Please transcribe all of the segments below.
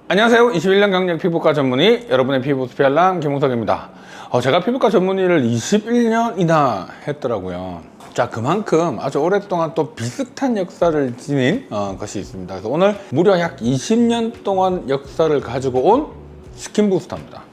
안녕하세요. 21년 경력 피부과 전문의, 여러분의 피부 스페알람 김홍석입니다. 제가 피부과 전문의를 21년이나 했더라고요. 자, 그만큼 아주 오랫동안 또 비슷한 역사를 지닌 것이 있습니다. 그래서 오늘 무려 약 20년 동안 역사를 가지고 온 스킨부스터입니다.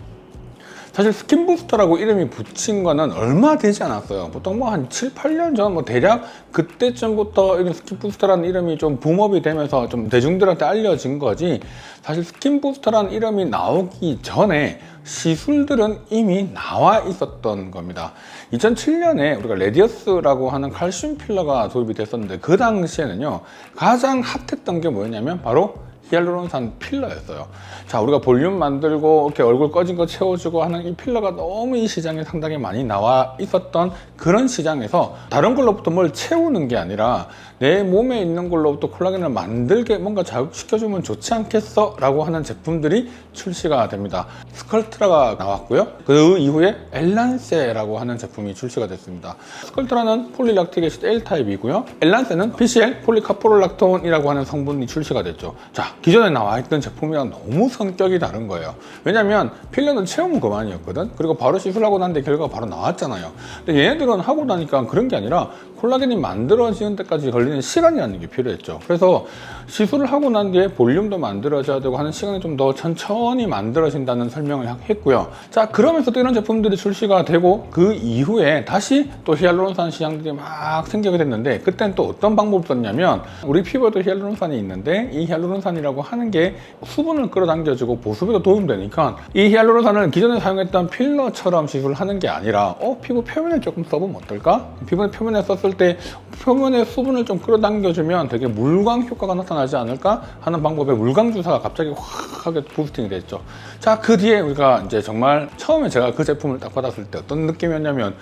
사실 스킨부스터라고 이름이 붙인 거는 얼마 되지 않았어요. 보통 뭐 한 7, 8년 전, 대략 그때쯤부터 이런 스킨부스터라는 이름이 좀 붐업이 되면서 좀 대중들한테 알려진 거지, 사실 스킨부스터라는 이름이 나오기 전에 시술들은 이미 나와 있었던 겁니다. 2007년에 우리가 레디어스라고 하는 칼슘 필러가 도입이 됐었는데, 그 당시에는요, 가장 핫했던 게 뭐였냐면 바로 히알루론산 필러였어요. 자, 우리가 볼륨 만들고 이렇게 얼굴 꺼진 거 채워주고 하는 이 필러가 너무 이 시장에 상당히 많이 나와 있었던 그런 시장에서 다른 걸로부터 뭘 채우는 게 아니라 내 몸에 있는 걸로부터 콜라겐을 만들게 뭔가 자극시켜주면 좋지 않겠어? 라고 하는 제품들이 출시가 됩니다. 스컬트라가 나왔고요. 그 이후에 엘란세라고 하는 제품이 출시가 됐습니다. 스컬트라는 폴리락틱 애시드 L타입이고요. 엘란세는 PCL, 폴리카포롤락톤이라고 하는 성분이 출시가 됐죠. 자, 기존에 나와 있던 제품이랑 너무 성격이 다른 거예요. 왜냐면 필러는 채우면 그만이었거든. 그리고 바로 시술하고 난 뒤 결과가 바로 나왔잖아요. 근데 얘네들은 하고 나니까 그런 게 아니라 콜라겐이 만들어지는 데까지 걸리는 시간이라는 게 필요했죠. 그래서 시술을 하고 난 뒤에 볼륨도 만들어져야 되고 하는 시간이 좀 더 천천히 만들어진다는 설명을 했고요. 자, 그러면서 또 이런 제품들이 출시가 되고, 그 이후에 다시 또 히알루론산 시장들이 막 생기게 됐는데, 그땐 또 어떤 방법을 썼냐면, 우리 피부에도 히알루론산이 있는데 이 히알루론산이라고 하는 게 수분을 끌어당겨주고 보습에도 도움되니까 이 히알루론산을 기존에 사용했던 필러처럼 시술을 하는 게 아니라 피부 표면에 조금 써보면 어떨까? 피부 표면에 썼을 때 표면에 수분을 좀 끌어당겨주면 되게 물광 효과가 나타나지 않을까 하는 방법에 물광 주사가 갑자기 확 하게 부스팅이 됐죠. 자, 그 뒤에 우리가 이제 정말 처음에 제가 그 제품을 딱 받았을 때 어떤 느낌이었냐면,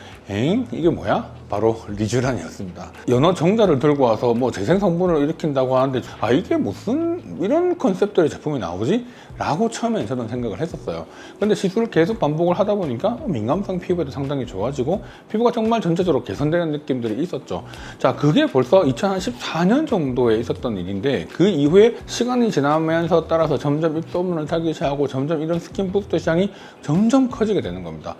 이게 뭐야? 바로 리쥬란이었습니다. 연어 정자를 들고 와서 재생 성분을 일으킨다고 하는데, 이게 무슨 이런 컨셉들의 제품이 나오지? 라고 처음에 저는 생각을 했었어요. 근데 시술을 계속 반복을 하다 보니까 민감성 피부에도 상당히 좋아지고 피부가 정말 전체적으로 개선되는 느낌들이 있었죠. 자, 그게 벌써 2014년 정도에 있었던 일인데, 그 이후에 시간이 지나면서 따라서 점점 입소문을 타기 시작하고 점점 이런 스킨 부스터 시장이 점점 커지게 되는 겁니다.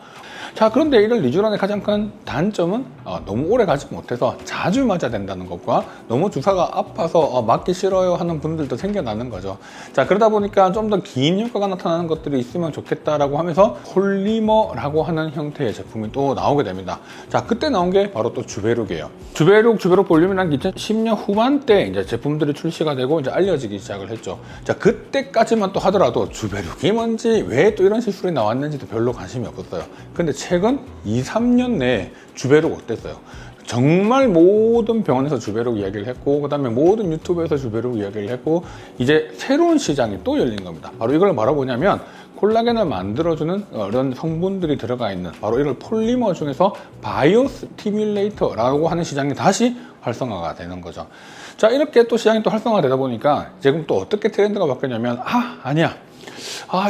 자, 그런데 이런 리쥬란의 가장 큰 단점은 너무 오래 가지 못해서 자주 맞아야 된다는 것과 너무 주사가 아파서 맞기 싫어요 하는 분들도 생겨나는 거죠. 자, 그러다 보니까 좀 더 긴 효과가 나타나는 것들이 있으면 좋겠다라고 하면서 폴리머라고 하는 형태의 제품이 또 나오게 됩니다. 자, 그때 나온 게 바로 또 주베룩이에요. 주베룩 볼륨이란 2010년 후반때 이제 제품들이 출시가 되고 이제 알려지기 시작을 했죠. 자, 그때까지만 또 하더라도 주베룩이 뭔지, 왜 또 이런 시술이 나왔는지도 별로 관심이 없었어요. 근데 최근 2, 3년 내에 주베룩 어땠어요? 정말 모든 병원에서 주베룩 이야기를 했고, 그 다음에 모든 유튜브에서 주베룩 이야기를 했고, 이제 새로운 시장이 또 열린 겁니다. 바로 이걸 뭐냐면 콜라겐을 만들어주는 이런 성분들이 들어가 있는 바로 이런 폴리머 중에서 바이오 스티뮬레이터라고 하는 시장이 다시 활성화가 되는 거죠. 자, 이렇게 또 시장이 또 활성화되다 보니까 지금 또 어떻게 트렌드가 바뀌었냐면, 아니야,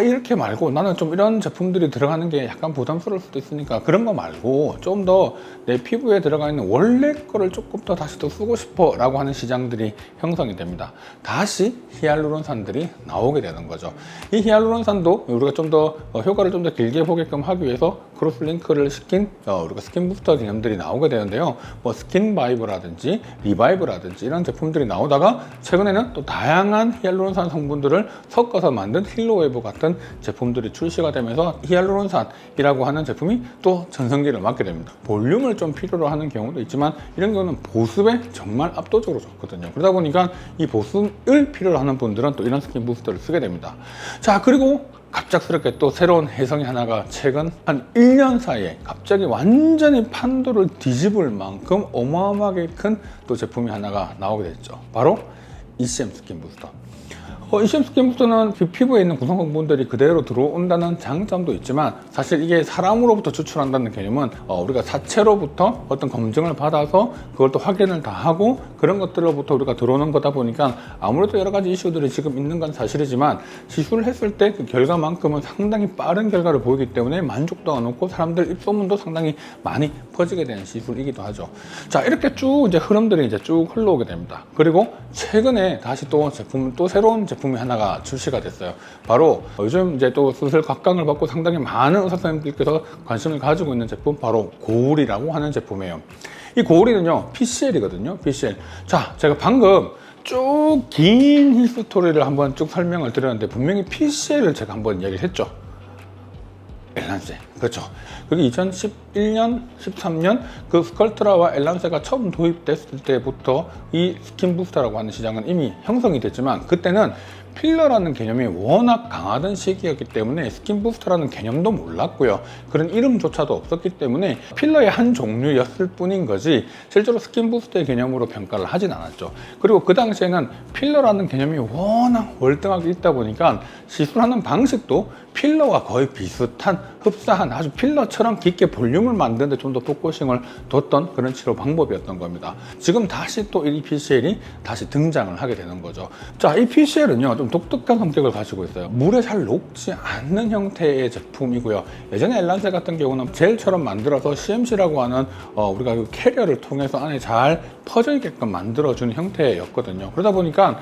이렇게 말고 나는 좀 이런 제품들이 들어가는 게 약간 부담스러울 수도 있으니까 그런 거 말고 좀 더 내 피부에 들어가 있는 원래 거를 조금 더 다시 또 쓰고 싶어 라고 하는 시장들이 형성이 됩니다. 다시 히알루론산들이 나오게 되는 거죠. 이 히알루론산도 우리가 좀 더 효과를 좀 더 길게 보게끔 하기 위해서 크로스링크를 시킨 우리가 스킨 부스터 개념들이 나오게 되는데요. 스킨 바이브라든지 리바이브라든지 이런 제품들이 나오다가 최근에는 또 다양한 히알루론산 성분들을 섞어서 만든 힐로웨브 같은 제품들이 출시가 되면서 히알루론산이라고 하는 제품이 또 전성기를 맞게 됩니다. 볼륨을 좀 필요로 하는 경우도 있지만 이런 경우는 보습에 정말 압도적으로 좋거든요. 그러다 보니까 이 보습을 필요로 하는 분들은 또 이런 스킨 부스터를 쓰게 됩니다. 자, 그리고 갑작스럽게 또 새로운 혜성이 하나가 최근 한 1년 사이에 갑자기 완전히 판도를 뒤집을 만큼 어마어마하게 큰 또 제품이 하나가 나오게 됐죠. 바로 ECM 스킨 부스터. ECM 스킨 부스터는 피부에 있는 구성 성분들이 그대로 들어온다는 장점도 있지만, 사실 이게 사람으로부터 추출한다는 개념은 우리가 사체로부터 어떤 검증을 받아서 그걸 또 확인을 다 하고 그런 것들로부터 우리가 들어오는 거다 보니까 아무래도 여러 가지 이슈들이 지금 있는 건 사실이지만, 시술을 했을 때 그 결과만큼은 상당히 빠른 결과를 보이기 때문에 만족도가 높고 사람들 입소문도 상당히 많이 퍼지게 되는 시술이기도 하죠. 자, 이렇게 쭉 이제 흐름들이 이제 쭉 흘러오게 됩니다. 그리고 최근에 다시 또 새로운 제품 제품이 하나가 출시가 됐어요. 바로 요즘 이제 또 슬슬 각광을 받고 상당히 많은 의사 선생님들께서 관심을 가지고 있는 제품, 바로 고오리라고 하는 제품이에요. 이 고오리는요, PCL이거든요. PCL. 자, 제가 방금 쭉 긴 히스토리를 한번 쭉 설명을 드렸는데 분명히 PCL을 제가 한번 이야기를 했죠. 엘란세. 그렇죠. 그게 2011년, 13년 그 스컬트라와 엘란세가 처음 도입됐을 때부터 이 스킨 부스터라고 하는 시장은 이미 형성이 됐지만, 그때는 필러라는 개념이 워낙 강하던 시기였기 때문에 스킨 부스터라는 개념도 몰랐고요. 그런 이름조차도 없었기 때문에 필러의 한 종류였을 뿐인 거지 실제로 스킨 부스터의 개념으로 평가를 하진 않았죠. 그리고 그 당시에는 필러라는 개념이 워낙 월등하게 있다 보니까 시술하는 방식도 필러와 거의 비슷한, 흡사한, 아주 필러처럼 깊게 볼륨을 만드는데 좀 더 포커싱을 뒀던 그런 치료 방법이었던 겁니다. 지금 다시 또 이 PCL이 다시 등장을 하게 되는 거죠. 자, 이 PCL은요 좀 독특한 성격을 가지고 있어요. 물에 잘 녹지 않는 형태의 제품이고요. 예전에 엘란세 같은 경우는 젤처럼 만들어서 CMC라고 하는 우리가 그 캐리어를 통해서 안에 잘 퍼져 있게끔 만들어주는 형태였거든요. 그러다 보니까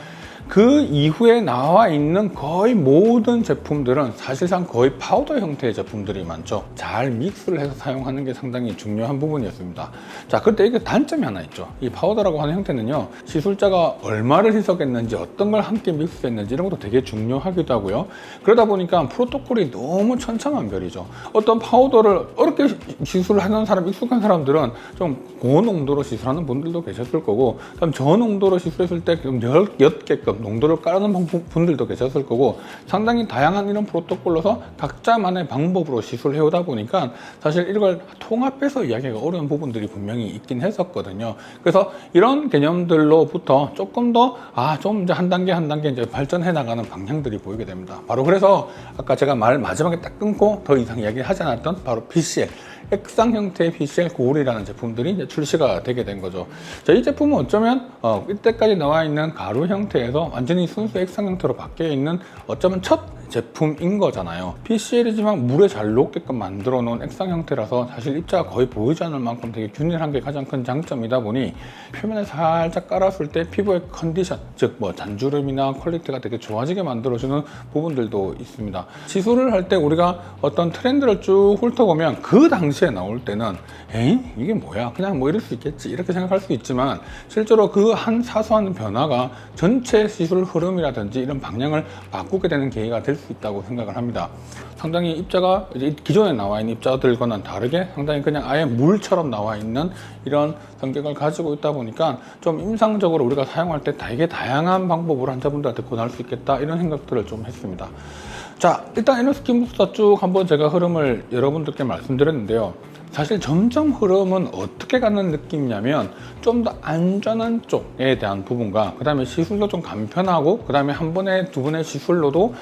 그 이후에 나와 있는 거의 모든 제품들은 사실상 거의 파우더 형태의 제품들이 많죠. 잘 믹스를 해서 사용하는 게 상당히 중요한 부분이었습니다. 자, 그때 이게 단점이 하나 있죠. 이 파우더라고 하는 형태는요, 시술자가 얼마를 희석했는지, 어떤 걸 함께 믹스했는지 이런 것도 되게 중요하기도 하고요. 그러다 보니까 프로토콜이 너무 천차만별이죠. 어떤 파우더를 어렵게 시술을 하는 사람, 익숙한 사람들은 좀 고농도로 시술하는 분들도 계셨을 거고, 그다음 저농도로 시술했을 때 좀 옅게끔 농도를 깔아놓은 분들도 계셨을 거고, 상당히 다양한 이런 프로토콜로서 각자만의 방법으로 시술을 해오다 보니까 사실 이걸 통합해서 이야기가 어려운 부분들이 분명히 있긴 했었거든요. 그래서 이런 개념들로부터 조금 더 좀 이제 한 단계 이제 발전해 나가는 방향들이 보이게 됩니다. 바로 그래서 아까 제가 말 마지막에 딱 끊고 더 이상 이야기하지 않았던 바로 PCL, 액상 형태의 PCL 고오리라는 제품들이 이제 출시가 되게 된 거죠. 자, 이 제품은 어쩌면 이때까지 나와 있는 가루 형태에서 완전히 순수 액상 형태로 바뀌어 있는 어쩌면 첫 제품인 거잖아요. PCL이지만 물에 잘 녹게끔 만들어 놓은 액상 형태라서 사실 입자가 거의 보이지 않을 만큼 되게 균일한 게 가장 큰 장점이다 보니 표면에 살짝 깔았을 때 피부의 컨디션, 즉 뭐 잔주름이나 퀄리티가 되게 좋아지게 만들어주는 부분들도 있습니다. 시술을 할 때 우리가 어떤 트렌드를 쭉 훑어보면 그 당시에 나올 때는 이게 뭐야, 그냥 뭐 이럴 수 있겠지 이렇게 생각할 수 있지만, 실제로 그 한 사소한 변화가 전체 시술 흐름이라든지 이런 방향을 바꾸게 되는 계기가 될 수 있다고 생각을 합니다. 상당히 입자가 이제 기존에 나와 있는 입자들과는 다르게 상당히 그냥 아예 물처럼 나와 있는 이런 성격을 가지고 있다 보니까 좀 임상적으로 우리가 사용할 때 되게 다양한 방법으로 환자분들한테 권할 수 있겠다, 이런 생각들을 좀 했습니다. 자, 일단 이런 스킨 부스터 쭉 한번 제가 흐름을 여러분들께 말씀드렸는데요. 사실 점점 흐름은 어떻게 가는 느낌이냐면 좀 더 안전한 쪽에 대한 부분과, 그 다음에 시술도 좀 간편하고, 그 다음에 한 번에 두 번의 시술로도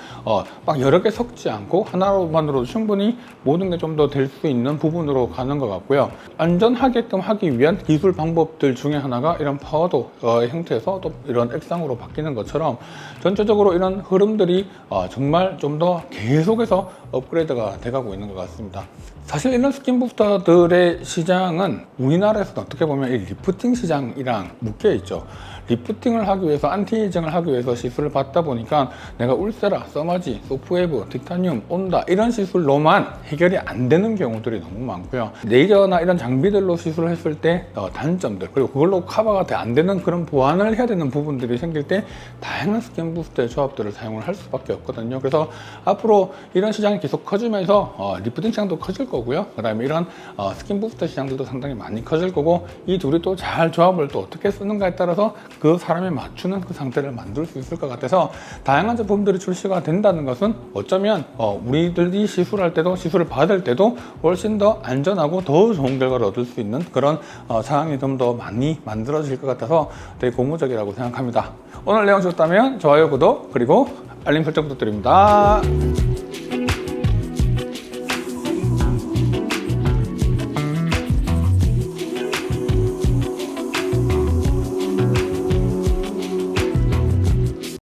막 여러 개 섞지 않고 하나로만으로도 충분히 모든 게 좀 더 될 수 있는 부분으로 가는 것 같고요. 안전하게끔 하기 위한 기술 방법들 중에 하나가 이런 파우더 형태에서 또 이런 액상으로 바뀌는 것처럼 전체적으로 이런 흐름들이 정말 좀 더 계속해서 업그레이드가 돼가고 있는 것 같습니다. 사실 이런 스킨 부스터들의 시장은 우리나라에서는 어떻게 보면 이 리프팅 시장이랑 묶여 있죠. 리프팅을 하기 위해서, 안티에이징을 하기 위해서 시술을 받다 보니까 내가 울세라, 서마지, 소프웨이브, 티타늄, 온다 이런 시술로만 해결이 안 되는 경우들이 너무 많고요. 레이저나 이런 장비들로 시술을 했을 때 단점들, 그리고 그걸로 커버가 안 되는 그런 보완을 해야 되는 부분들이 생길 때 다양한 스킨 부스터의 조합들을 사용을 할 수밖에 없거든요. 그래서 앞으로 이런 시장이 계속 커지면서 리프팅 시장도 커질 거고요. 그 다음에 이런 스킨 부스터 시장들도 상당히 많이 커질 거고, 이 둘이 또 잘 조합을 또 어떻게 쓰는가에 따라서 그 사람에 맞추는 그 상태를 만들 수 있을 것 같아서 다양한 제품들이 출시가 된다는 것은 어쩌면 우리들이 시술할 때도, 시술을 받을 때도 훨씬 더 안전하고 더 좋은 결과를 얻을 수 있는 그런 상황이 좀 더 많이 만들어질 것 같아서 되게 고무적이라고 생각합니다. 오늘 내용 좋다면 좋아요, 구독, 그리고 알림 설정 부탁드립니다.